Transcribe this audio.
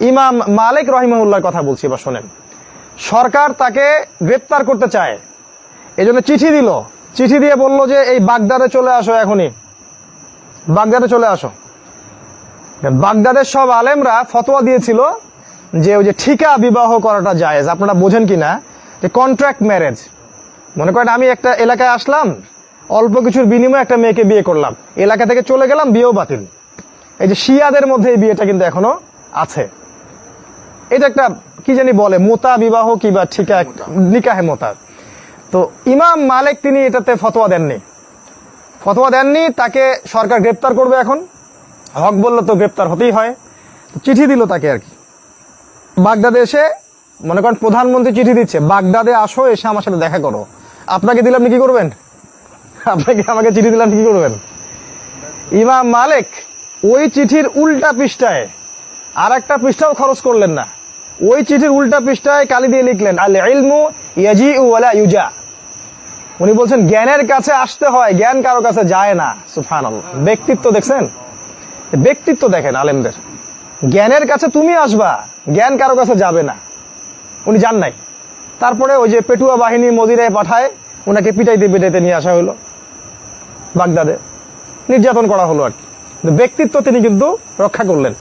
ইমাম মালিক রহিমাহুল্লাহর কথা বলছি, এবার শোনেন। সরকার তাকে গ্রেপ্তার করতে চায়, এজন্য চিঠি দিল। চিঠি দিয়ে বলল যে এই বাগদাদে চলে আসো, এখনই বাগদাদে চলে আসো। বাগদাদের সব আলেমরা ফতোয়া দিয়েছিল যে ওই যে ঠিকা বিবাহ করাটা জায়েজ। আপনারা বোঝেন কিনা যে কন্ট্রাক্ট ম্যারেজ, মনে করেন আমি একটা এলাকায় আসলাম, অল্প কিছুর বিনিময়ে একটা মেয়েকে বিয়ে করলাম, এলাকা থেকে চলে গেলাম, বিয়েও বাতিল। এই যে শিয়াদের মধ্যে এই বিয়েটা কিন্তু এখনো আছে। এটা একটা কি জানি বলে মোতা বিবাহ কিবা ঠিকা নিকাহে মোতা। তো ইমাম মালিক তিনি এটাতে ফতোয়া দেননি। তাকে সরকার গ্রেপ্তার করবে। এখন হক বললে তো গ্রেপ্তার হতেই হয়। চিঠি দিল তাকে আর কি, বাগদাদে এসে, মনে করেন প্রধানমন্ত্রী চিঠি দিচ্ছে, বাগদাদে আসো, এসে আমার সাথে দেখা করো। আপনাকে দিলাম, আপনি কি করবেন? আমাকে চিঠি দিলাম, কি করবেন? ইমাম মালিক ওই চিঠির উল্টা পৃষ্ঠায় আর একটা পৃষ্ঠাও খরচ করলেন না। ওই চিঠির উল্টা পৃষ্ঠায় কালি দিয়ে লিখলেন, আল ইলমু ইয়াজিউ ওয়ালা ইউজা। উনি বলছেন জ্ঞানের কাছে আসতে হয়, জ্ঞান কারো কাছে যায় না। সুবহানাল্লাহ। ব্যক্তিত্ব দেখছেন? ব্যক্তিত্ব দেখেন আলেমদের। জ্ঞানের কাছে তুমি আসবা, জ্ঞান কারো কাছে যাবে না। উনি যান নাই। তারপরে ওই যে পেটুয়া বাহিনী মদিনায় পাঠায়, ওনাকে পিটাইতে নিয়ে আসা হলো, বাগদাদে নির্যাতন করা হলো আর কি। ব্যক্তিত্ব তিনি কিন্তু রক্ষা করলেন।